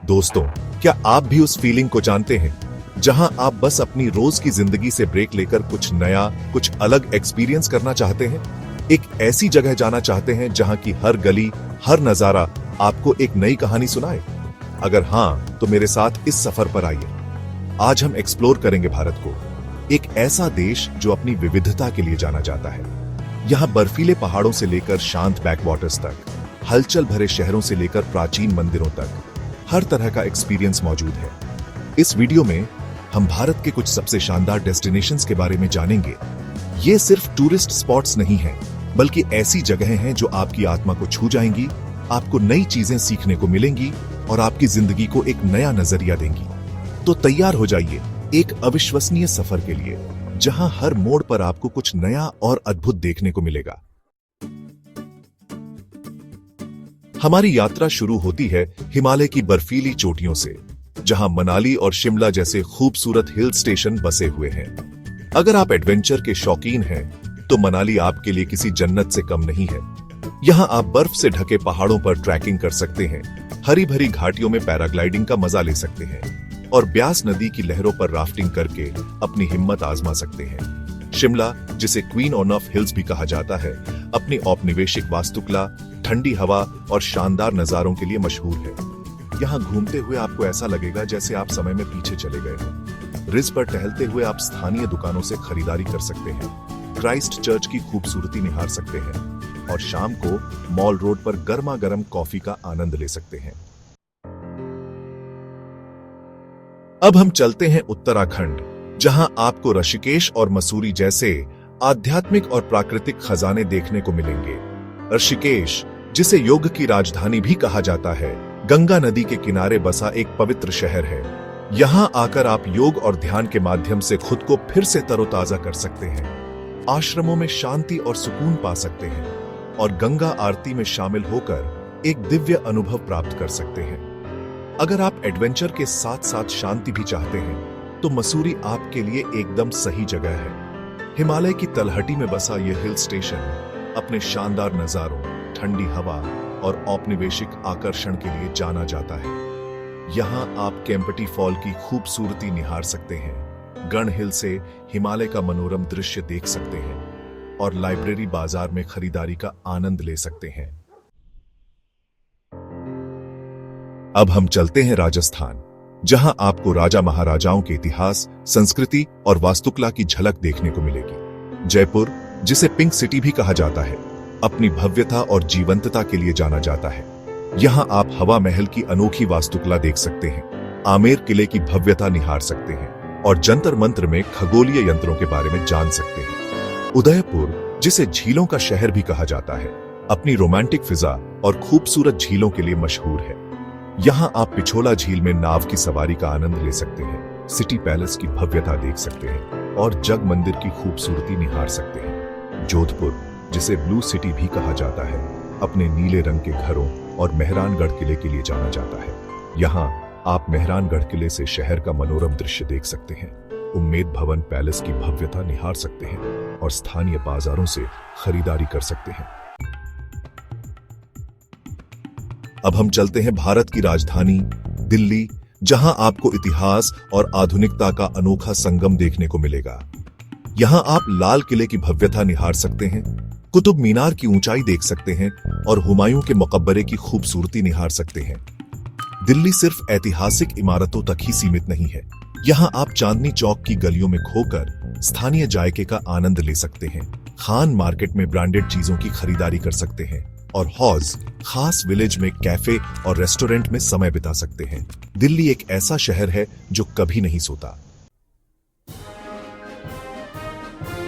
दोस्तों, क्या आप भी उस फीलिंग को जानते हैं जहां आप बस अपनी रोज की जिंदगी से ब्रेक लेकर कुछ नया, कुछ अलग एक्सपीरियंस करना चाहते हैं? एक ऐसी जगह जाना चाहते हैं जहां की हर गली, हर नजारा आपको एक नई कहानी सुनाए? अगर हां, तो मेरे साथ इस सफर पर आइए। आज हम एक्सप्लोर करेंगे भारत को, एक ऐसा देश जो अपनी विविधता के लिए जाना जाता है। यहाँ बर्फीले पहाड़ों से लेकर शांत बैकवाटर्स तक, हलचल भरे शहरों से लेकर प्राचीन मंदिरों तक, हर तरह का एक्सपीरियंस मौजूद है। इस वीडियो में हम भारत के कुछ सबसे शानदार डेस्टिनेशंस के बारे में जानेंगे। ये सिर्फ टूरिस्ट स्पॉट्स नहीं हैं, बल्कि ऐसी जगहें हैं जो आपकी आत्मा को छू जाएंगी, आपको नई चीजें सीखने को मिलेंगी और आपकी जिंदगी को एक नया नजरिया देंगी। तो तैयार हो जाइए एक अविश्वसनीय सफर के लिए, जहां हर मोड़ पर आपको कुछ नया और अद्भुत देखने को मिलेगा। हमारी यात्रा शुरू होती है हिमालय की बर्फीली चोटियों से, जहां मनाली और शिमला जैसे खूबसूरत हिल स्टेशन बसे हुए हैं। अगर आप एडवेंचर के शौकीन हैं, तो मनाली आपके लिए किसी जन्नत से कम नहीं है। यहां आप बर्फ से ढके पहाड़ों पर ट्रैकिंग कर सकते हैं, हरी भरी घाटियों में पैराग्लाइडिंग का मजा ले सकते हैं और ब्यास नदी की लहरों पर राफ्टिंग करके अपनी हिम्मत आजमा सकते हैं। शिमला, जिसे क्वीन ऑफ हिल्स भी कहा जाता है, अपनी औपनिवेशिक वास्तुकला, ठंडी हवा और शानदार नजारों के लिए मशहूर है। यहाँ घूमते हुए आपको ऐसा लगेगा जैसे आप समय में पीछे चले गए हो। रिज पर टहलते हुए आप स्थानीय दुकानों से खरीदारी कर सकते हैं, क्राइस्ट चर्च की खूबसूरती निहार सकते हैं और शाम को मॉल रोड पर गर्मा गर्म कॉफी का आनंद ले सकते हैं। अब हम चलते हैं उत्तराखंड, जहां आपको ऋषिकेश और मसूरी जैसे आध्यात्मिक और प्राकृतिक खजाने देखने को मिलेंगे। ऋषिकेश, जिसे योग की राजधानी भी कहा जाता है, गंगा नदी के किनारे बसा एक पवित्र शहर है। यहाँ आकर आप योग और ध्यान के माध्यम से खुद को फिर से तरोताजा कर सकते हैं, आश्रमों में शांति और सुकून पा सकते हैं और गंगा आरती में शामिल होकर एक दिव्य अनुभव प्राप्त कर सकते हैं। अगर आप एडवेंचर के साथ साथ शांति भी चाहते हैं, तो मसूरी आपके लिए एकदम सही जगह है। हिमालय की तलहटी में बसा यह हिल स्टेशन अपने शानदार नजारों, ठंडी हवा और औपनिवेशिक आकर्षण के लिए जाना जाता है। यहाँ आप केम्पटी फॉल की खूबसूरती निहार सकते हैं, गण हिल से हिमालय का मनोरम दृश्य देख सकते हैं और लाइब्रेरी बाजार में खरीदारी का आनंद ले सकते हैं। अब हम चलते हैं राजस्थान, जहां आपको राजा महाराजाओं के इतिहास, संस्कृति और वास्तुकला की झलक देखने को मिलेगी। जयपुर, जिसे पिंक सिटी भी कहा जाता है, अपनी भव्यता और जीवंतता के लिए जाना जाता है। यहाँ आप हवा महल की अनोखी वास्तुकला देख सकते हैं, आमेर किले की भव्यता निहार सकते हैं और जंतर मंत्र में खगोलीय यंत्रों के बारे में जान सकते हैं। उदयपुर, जिसे झीलों का शहर भी कहा जाता है, अपनी रोमांटिक फिजा और खूबसूरत झीलों के लिए मशहूर है। यहाँ आप पिछोला झील में नाव की सवारी का आनंद ले सकते हैं, सिटी पैलेस की भव्यता देख सकते हैं और जग मंदिर की खूबसूरती निहार सकते हैं। जोधपुर, जिसे ब्लू सिटी भी कहा जाता है, अपने नीले रंग के घरों और मेहरानगढ़ किले के लिए जाना जाता है। यहाँ आप मेहरानगढ़ किले से शहर का मनोरम दृश्य देख सकते हैं, उम्मेद भवन पैलेस की भव्यता निहार सकते हैं और स्थानीय बाजारों से खरीदारी कर सकते हैं। अब हम चलते हैं भारत की राजधानी दिल्ली, जहां आपको इतिहास और आधुनिकता का अनोखा संगम देखने को मिलेगा। यहां आप लाल किले की भव्यता निहार सकते हैं, कुतुब मीनार की ऊंचाई देख सकते हैं और हुमायूं के मकबरे की खूबसूरती निहार सकते हैं। दिल्ली सिर्फ ऐतिहासिक इमारतों तक ही सीमित नहीं है। यहां आप चांदनी चौक की गलियों में खोकर स्थानीय जायके का आनंद ले सकते हैं, खान मार्केट में ब्रांडेड चीजों की खरीदारी कर सकते हैं और हौज खास विलेज में कैफे और रेस्टोरेंट में समय बिता सकते हैं। दिल्ली एक ऐसा शहर है जो कभी नहीं सोता।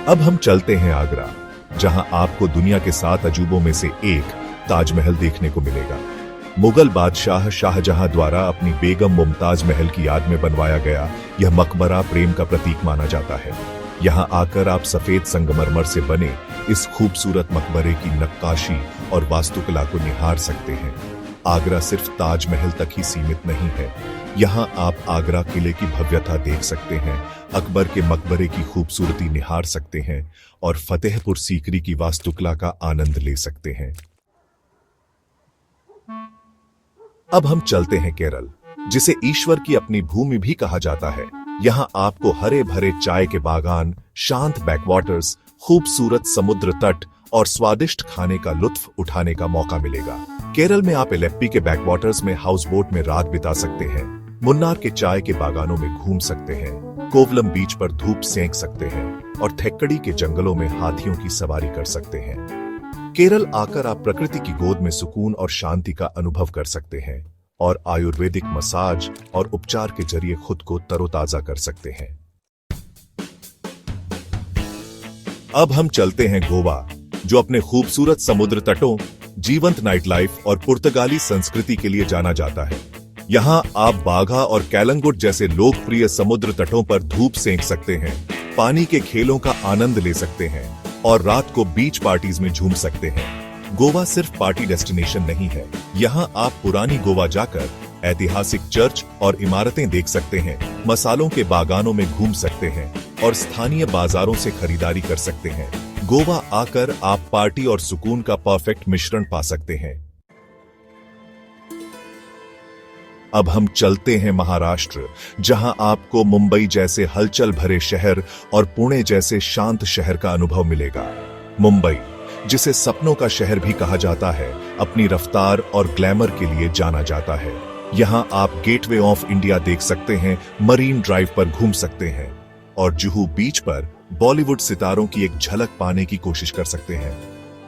अब हम चलते हैं आगरा, जहां आपको दुनिया के 7 अजूबों में से एक ताजमहल देखने को मिलेगा। मुगल बादशाह शाहजहां द्वारा अपनी बेगम मुमताज महल की याद में बनवाया गया यह मकबरा प्रेम का प्रतीक माना जाता है। यहां आकर आप सफेद संगमरमर से बने इस खूबसूरत मकबरे की नक्काशी और वास्तुकला को निहार सकते हैं। आगरा सिर्फ ताजमहल तक ही सीमित नहीं है। यहाँ आप आगरा किले की भव्यता देख सकते हैं, अकबर के मकबरे की खूबसूरती निहार सकते हैं और फतेहपुर सीकरी की वास्तुकला का आनंद ले सकते हैं। अब हम चलते हैं केरल, जिसे ईश्वर की अपनी भूमि भी कहा जाता है। यहाँ आपको हरे भरे चाय के बागान, शांत बैकवाटर्स, खूबसूरत समुद्र तट और स्वादिष्ट खाने का लुत्फ उठाने का मौका मिलेगा। केरल में आप एलेप्पी के बैकवाटर्स में हाउस बोट में रात बिता सकते हैं, मुन्नार के चाय के बागानों में घूम सकते हैं, कोवलम बीच पर धूप सेंक सकते हैं और थेक्कड़ी के जंगलों में हाथियों की सवारी कर सकते हैं। केरल आकर आप प्रकृति की गोद में सुकून और शांति का अनुभव कर सकते हैं और आयुर्वेदिक मसाज और उपचार के जरिए खुद को तरोताजा कर सकते हैं। अब हम चलते हैं गोवा, जो अपने खूबसूरत समुद्र तटों, जीवंत नाइट लाइफ और पुर्तगाली संस्कृति के लिए जाना जाता है। यहाँ आप बागा और कैलंगुट जैसे लोकप्रिय समुद्र तटों पर धूप सेंक सकते हैं, पानी के खेलों का आनंद ले सकते हैं और रात को बीच पार्टीज में झूम सकते हैं। गोवा सिर्फ पार्टी डेस्टिनेशन नहीं है। यहाँ आप पुरानी गोवा जाकर ऐतिहासिक चर्च और इमारतें देख सकते हैं, मसालों के बागानों में घूम सकते हैं और स्थानीय बाजारों से खरीदारी कर सकते हैं। गोवा आकर आप पार्टी और सुकून का परफेक्ट मिश्रण पा सकते हैं। अब हम चलते हैं महाराष्ट्र, जहां आपको मुंबई जैसे हलचल भरे शहर और पुणे जैसे शांत शहर का अनुभव मिलेगा। मुंबई, जिसे सपनों का शहर भी कहा जाता है, अपनी रफ्तार और ग्लैमर के लिए जाना जाता है। यहां आप गेटवे ऑफ इंडिया देख सकते हैं, मरीन ड्राइव पर घूम सकते हैं और जुहू बीच पर बॉलीवुड सितारों की एक झलक पाने की कोशिश कर सकते हैं।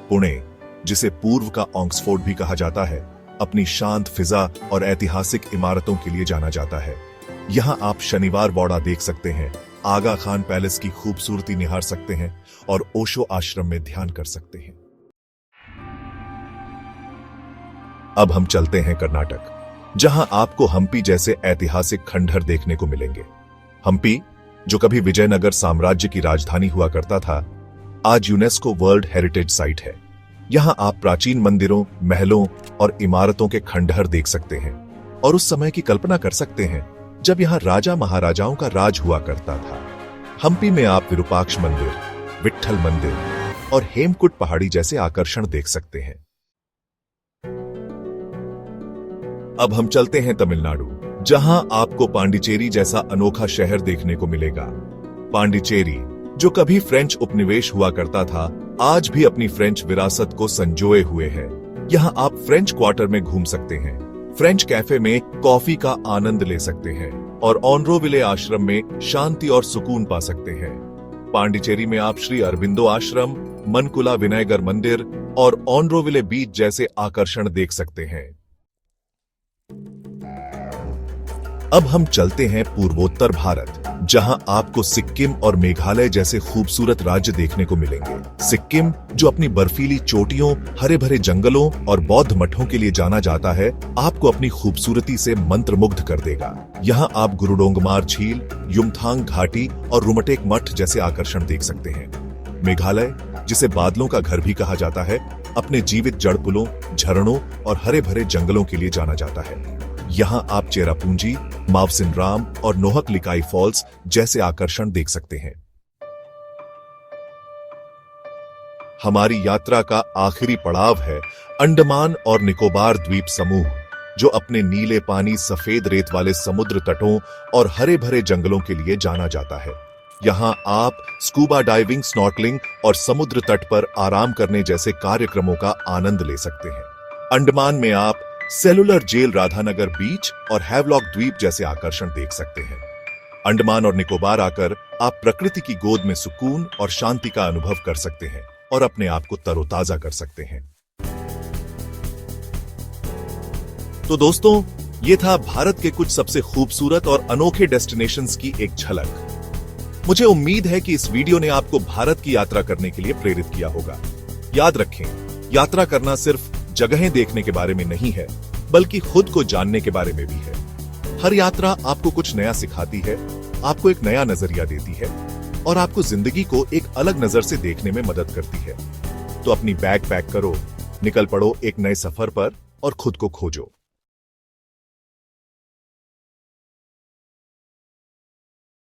पुणे, जिसे पूर्व का ऑक्सफोर्ड भी कहा जाता है, अपनी शांत फिजा और ऐतिहासिक इमारतों के लिए जाना जाता है। यहाँ आप शनिवार वाड़ा देख सकते हैं, आगा खान पैलेस की खूबसूरती निहार सकते हैं और ओशो आश्रम में ध्यान कर सकते हैं। अब हम चलते हैं कर्नाटक, जहां आपको हम्पी जैसे ऐतिहासिक खंडहर देखने को मिलेंगे। हम्पी, जो कभी विजयनगर साम्राज्य की राजधानी हुआ करता था, आज यूनेस्को वर्ल्ड हेरिटेज साइट है। यहाँ आप प्राचीन मंदिरों, महलों और इमारतों के खंडहर देख सकते हैं और उस समय की कल्पना कर सकते हैं जब यहाँ राजा महाराजाओं का राज हुआ करता था। हम्पी में आप विरूपाक्ष मंदिर, विट्ठल मंदिर और हेमकुट पहाड़ी जैसे आकर्षण देख सकते हैं। अब हम चलते हैं तमिलनाडु, जहां आपको पांडिचेरी जैसा अनोखा शहर देखने को मिलेगा। पांडिचेरी, जो कभी फ्रेंच उपनिवेश हुआ करता था, आज भी अपनी फ्रेंच विरासत को संजोए हुए है। यहाँ आप फ्रेंच क्वार्टर में घूम सकते हैं, फ्रेंच कैफे में कॉफी का आनंद ले सकते हैं और ऑनरोविले आश्रम में शांति और सुकून पा सकते हैं। पांडिचेरी में आप श्री अरबिंदो आश्रम, मनकुला विनायगर मंदिर और ऑनरोविले बीच जैसे आकर्षण देख सकते हैं। अब हम चलते हैं पूर्वोत्तर भारत, जहां आपको सिक्किम और मेघालय जैसे खूबसूरत राज्य देखने को मिलेंगे। सिक्किम, जो अपनी बर्फीली चोटियों, हरे भरे जंगलों और बौद्ध मठों के लिए जाना जाता है, आपको अपनी खूबसूरती से मंत्रमुग्ध कर देगा। यहां आप गुरुडोंगमार झील, युमथांग घाटी और रुमटेक मठ जैसे आकर्षण देख सकते हैं। मेघालय, जिसे बादलों का घर भी कहा जाता है, अपने जीवित जड़ पुलों, झरनों और हरे भरे जंगलों के लिए जाना जाता है। यहाँ आप चेरापूंजी, मावसिनराम और नोहक लिकाई फॉल्स जैसे आकर्षण देख सकते हैं। हमारी यात्रा का आखिरी पड़ाव है अंडमान और निकोबार द्वीप समूह, जो अपने नीले पानी, सफेद रेत वाले समुद्र तटों और हरे भरे जंगलों के लिए जाना जाता है। यहाँ आप स्कूबा डाइविंग, स्नॉर्कलिंग और समुद्र तट पर आराम करने जैसे कार्यक्रमों का आनंद ले सकते हैं। अंडमान में आप सेलुलर जेल, राधानगर बीच और हैवलॉक द्वीप जैसे आकर्षण देख सकते हैं। अंडमान और निकोबार आकर आप प्रकृति की गोद में सुकून और शांति का अनुभव कर सकते हैं और अपने आप को तरोताजा कर सकते हैं। तो दोस्तों, ये था भारत के कुछ सबसे खूबसूरत और अनोखे डेस्टिनेशंस की एक झलक। मुझे उम्मीद है कि इस वीडियो ने आपको भारत की यात्रा करने के लिए प्रेरित किया होगा। याद रखें, यात्रा करना सिर्फ जगहें देखने के बारे में नहीं है, बल्कि खुद को जानने के बारे में भी है। हर यात्रा आपको कुछ नया सिखाती है, आपको एक नया नजरिया देती है और आपको जिंदगी को एक अलग नजर से देखने में मदद करती है। तो अपनी बैग पैक करो, निकल पड़ो एक नए सफर पर और खुद को खोजो।